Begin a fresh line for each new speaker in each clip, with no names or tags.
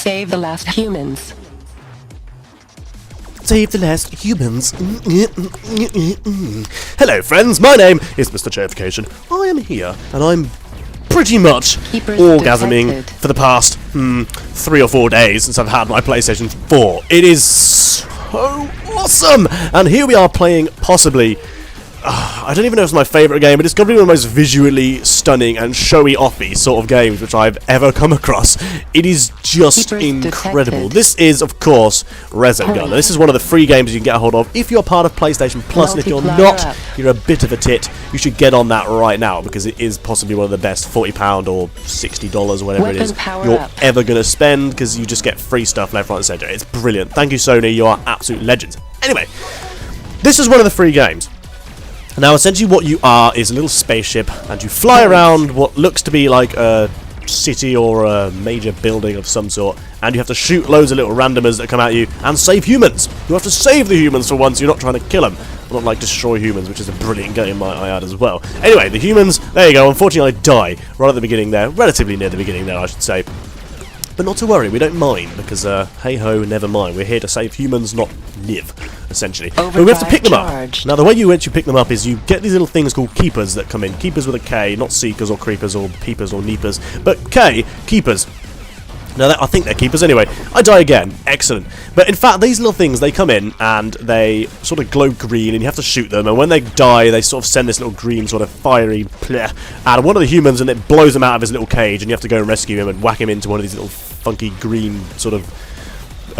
Save the last humans.
Save the last humans. Hello friends, my name is Mr. Chayification. I am here, and I'm pretty much orgasming
detected.
for the past 3 or 4 days since I've had my PlayStation 4. It is so awesome! And here we are playing possibly... I don't even know if it's my favourite game, but it's probably one of the most visually stunning and showy-offy sort of games which I've ever come across. It is just incredible. This is, of course, Resogun. This is one of the free games you can get a hold of if you're part of PlayStation Plus, and if you're not, you're a bit of a tit. You should get on that right now, because it is possibly one of the best £40 or $60 or whatever it is you're ever going to spend, because you just get free stuff left, right and centre. It's brilliant. Thank you, Sony. You are absolute legends. Anyway, this is one of the free games. Now, essentially what you are is a little spaceship, and you fly around what looks to be like a city or a major building of some sort, and you have to shoot loads of little randomers that come at you, and save humans! You have to save the humans for once, you're not trying to kill them. Not like Destroy Humans, which is a brilliant game, might I add, as well. Anyway, the humans, there you go, unfortunately I die right at the beginning there, relatively near the beginning there, I should say. But not to worry, we don't mind, because, hey-ho, never mind. We're here to save humans, not live, essentially. But we have to pick them up. Now, the way you actually pick them up is you get these little things called keepers that come in. Keepers with a K, not seekers or creepers or peepers or neepers, but K, keepers. Now, I think they're keepers anyway. I die again. Excellent. But in fact, these little things, they come in and they sort of glow green and you have to shoot them. And when they die, they sort of send this little green sort of fiery pleh out of one of the humans, and it blows him out of his little cage. And you have to go and rescue him and whack him into one of these little funky green sort of, what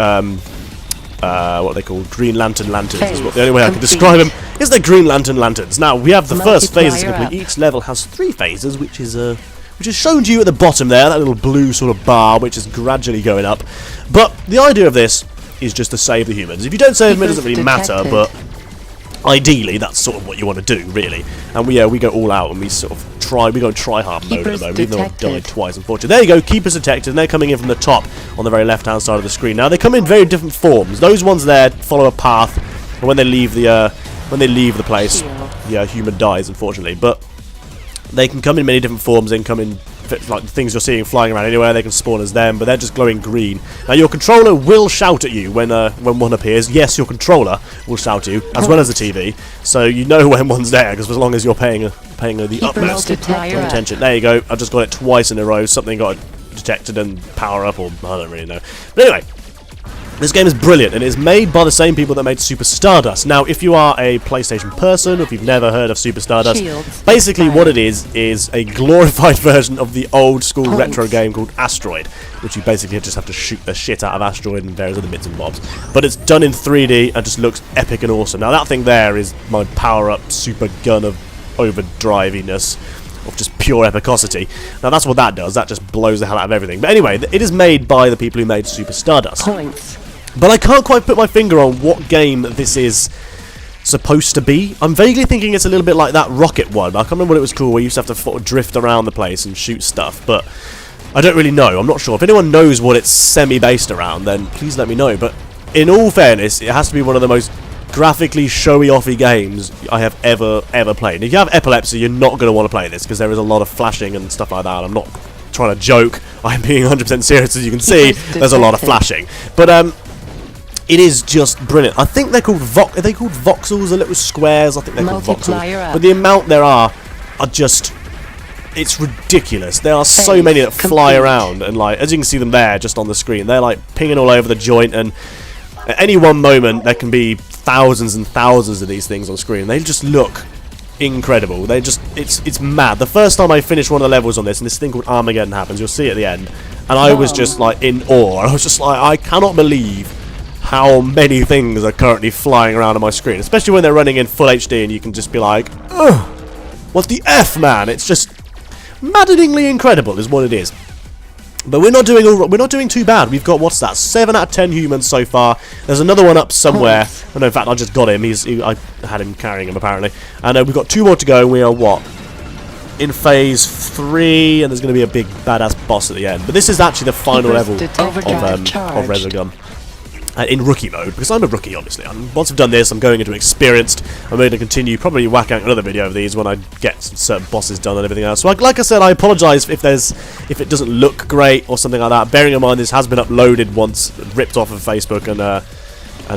are they called? Green Lantern lanterns is what the only way I can describe them. Is they're Green Lantern lanterns. Now, we have the first phase to complete. Each level has 3 phases, which is shown to you at the bottom there, that little blue sort of bar, which is gradually going up. But the idea of this is just to save the humans. If you don't save them, it doesn't really matter, but ideally, that's sort of what you want to do, really. And we go all out, and we sort of try, we go try-hard mode at the moment, even though I've died twice, unfortunately. There you go, keepers detected, and they're coming in from the top, on the very left-hand side of the screen. Now, they come in very different forms. Those ones there follow a path, and when they leave the place, yeah, human dies, unfortunately. But they can come in many different forms. They can come in like the things you're seeing flying around anywhere. They can spawn as them, but they're just glowing green. Now your controller will shout at you when one appears. Yes, your controller will shout at you, as well as the TV, so you know when one's there, because as long as you're paying the utmost attention. There you go. I just got it twice in a row. Something got detected and power up, or I don't really know. But anyway, this game is brilliant, and it is made by the same people that made Super Stardust. Now, if you are a PlayStation person, or if you've never heard of Super Stardust, basically what it is a glorified version of the old-school retro game called Asteroid, which you basically just have to shoot the shit out of Asteroid and various other bits and bobs. But it's done in 3D and just looks epic and awesome. Now, that thing there is my power-up super gun of overdriviness, of just pure epicosity. Now that's what that does, that just blows the hell out of everything. But anyway, it is made by the people who made Super Stardust. But I can't quite put my finger on what game this is supposed to be. I'm vaguely thinking it's a little bit like that Rocket one, but I can't remember what it was called, where you used to have to drift around the place and shoot stuff, but I don't really know, I'm not sure. If anyone knows what it's semi-based around, then please let me know. But in all fairness, it has to be one of the most graphically showy-offy games I have ever played. If you have epilepsy, you're not going to want to play this, because there is a lot of flashing and stuff like that. I'm not trying to joke, I'm being 100% serious, as you can see. There's a lot of flashing. But it is just brilliant. I think they're called are they called voxels, the little squares? I think they're called voxels. But the amount there are just, it's ridiculous. There are so many that fly around, and like, as you can see them there just on the screen, they're like pinging all over the joint, and at any one moment there can be thousands and thousands of these things on screen. They just look incredible. They just, it's mad. The first time I finished one of the levels on this, and this thing called Armageddon happens, you'll see at the end, and I was just like in awe. I was just like, I cannot believe how many things are currently flying around on my screen, especially when they're running in full HD, and you can just be like, ugh, what the F, man? It's just maddeningly incredible is what it is. But we're not doing too bad. We've got, what's that, 7 out of 10 humans so far. There's another one up somewhere. Oh, no, in fact, I just got him. I had him carrying him, apparently. And we've got 2 more to go, and we are, what, in phase 3, and there's going to be a big badass boss at the end. But this is actually the final level of Resogun. in rookie mode, because I'm a rookie, obviously. Once I've done this, I'm going into experienced. I'm going to continue, probably whack out another video of these when I get some certain bosses done and everything else. So, like I said, I apologise if it doesn't look great or something like that. Bearing in mind this has been uploaded once, ripped off of Facebook, and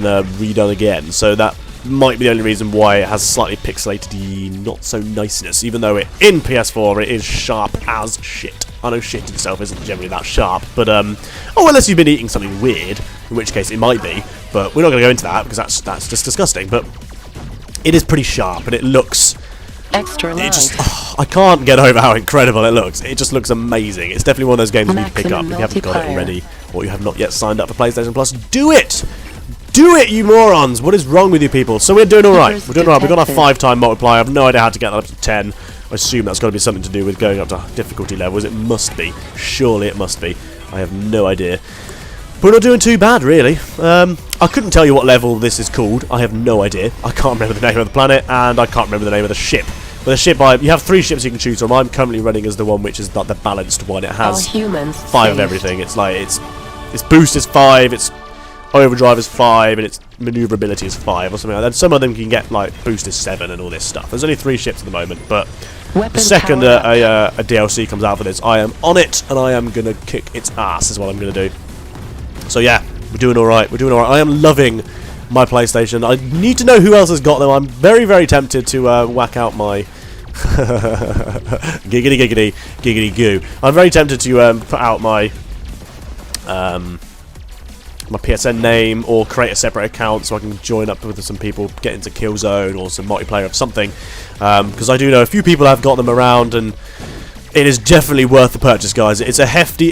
redone again. So that might be the only reason why it has slightly pixelated not so niceness, even though in PS4 it is sharp as shit. I know shit itself isn't generally that sharp, but unless you've been eating something weird, in which case it might be, but we're not going to go into that because that's just disgusting. But it is pretty sharp, and it looks
extra large.
I can't get over how incredible it looks. It just looks amazing. It's definitely one of those games you need to pick up if you haven't got it already, or you have not yet signed up for PlayStation Plus. Do it! Do it, you morons! What is wrong with you people? So we're doing alright. We're doing alright. We've got our 5-time multiplier. I have no idea how to get that up to 10. I assume that's got to be something to do with going up to difficulty levels. It must be. Surely it must be. I have no idea. But we're not doing too bad, really. I couldn't tell you what level this is called. I have no idea. I can't remember the name of the planet, and I can't remember the name of the ship. But the ship, you have 3 ships you can choose from. I'm currently running as the one which is not the balanced one. It has 5 of everything. It's like, its boost is 5, its overdrive is 5, and its maneuverability is 5 or something like that. Some of them can get like boost is 7 and all this stuff. There's only 3 ships at the moment, but the second a DLC comes out for this, I am on it, and I am gonna kick its ass is what I'm gonna do. So yeah, we're doing alright, we're doing alright. I am loving my PlayStation. I need to know who else has got them. I'm very, very tempted to whack out my giggity goo. I'm very tempted to put out my my PSN name, or create a separate account so I can join up with some people, get into Killzone or some multiplayer of something, because I do know a few people have got them around, and it is definitely worth the purchase, guys. It's a hefty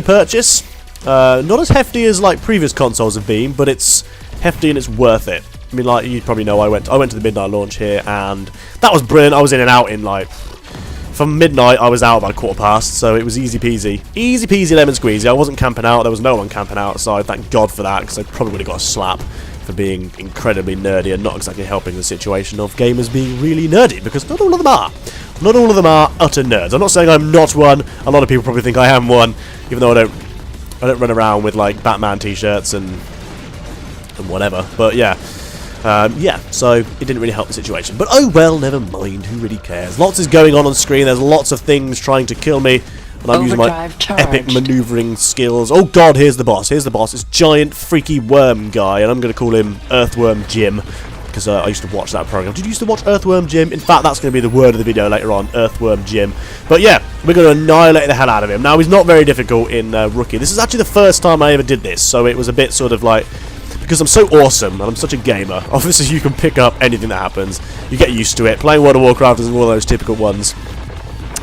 purchase, not as hefty as like previous consoles have been, but it's hefty and it's worth it. I mean, like you probably know, I went to the midnight launch here, and that was brilliant. I was in and out in like, from midnight, I was out by 15:15, so it was easy peasy. Easy peasy lemon squeezy. I wasn't camping out. There was no one camping outside. Thank God for that, because I probably would have got a slap for being incredibly nerdy and not exactly helping the situation of gamers being really nerdy, because not all of them are. Not all of them are utter nerds. I'm not saying I'm not one. A lot of people probably think I am one, even though I don't run around with like Batman t-shirts and whatever. But yeah. So it didn't really help the situation. But oh well, never mind, who really cares? Lots is going on screen, there's lots of things trying to kill me, and I'm using my epic maneuvering skills. Oh god, here's the boss, it's giant freaky worm guy, and I'm going to call him Earthworm Jim, because I used to watch that program. Did you used to watch Earthworm Jim? In fact, that's going to be the word of the video later on, Earthworm Jim. But yeah, we're going to annihilate the hell out of him. Now, he's not very difficult in Rookie. This is actually the first time I ever did this, so it was a bit sort of like, because I'm so awesome and I'm such a gamer, obviously you can pick up anything that happens. You get used to it. Playing World of Warcraft is one of those typical ones.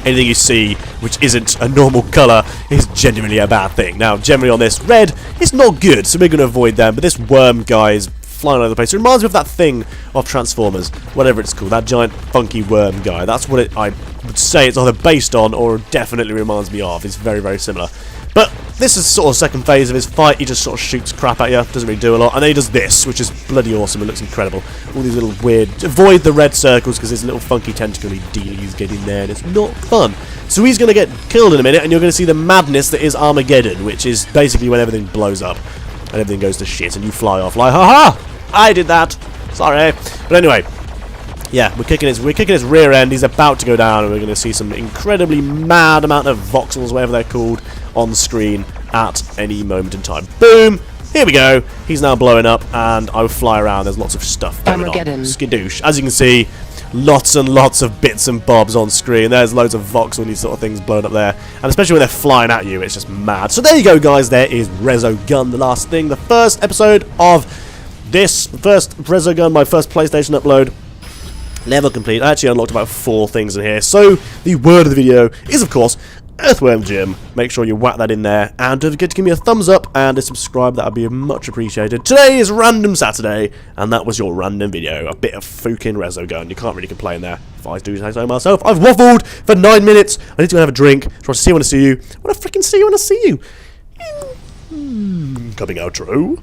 Anything you see which isn't a normal colour is genuinely a bad thing. Now, generally on this, red is not good, so we're going to avoid them, but this worm guy is flying all over the place. It reminds me of that thing of Transformers, whatever it's called, that giant funky worm guy. That's what I would say it's either based on or definitely reminds me of. It's very, very similar. But this is sort of second phase of his fight. He just sort of shoots crap at you, doesn't really do a lot, and then he does this, which is bloody awesome. It looks incredible. All these little weird, avoid the red circles because there's little funky tentacly dealies get in there, and it's not fun. So he's going to get killed in a minute, and you're going to see the madness that is Armageddon, which is basically when everything blows up and everything goes to shit, and you fly off like, haha, I did that. Sorry, but anyway. Yeah, we're kicking his rear end. He's about to go down, and we're going to see some incredibly mad amount of voxels, whatever they're called, on screen at any moment in time. Boom! Here we go. He's now blowing up, and I will fly around. There's lots of stuff going on. Skidoosh. As you can see, lots and lots of bits and bobs on screen. There's loads of voxel and these sort of things blowing up there, and especially when they're flying at you, it's just mad. So there you go, guys. There is Resogun, the last thing, the first episode of this, first Resogun, my first PlayStation upload. Level complete. I actually unlocked about 4 things in here. So, the word of the video is, of course, Earthworm Jim. Make sure you whack that in there. And don't forget to give me a thumbs up and a subscribe. That would be much appreciated. Today is Random Saturday, and that was your random video. A bit of fucking Resogun. You can't really complain there. If I do say so myself. I've waffled for 9 minutes. I need to go have a drink. Try to see you when I see you. I want to freaking see you when I see you. Coming outro.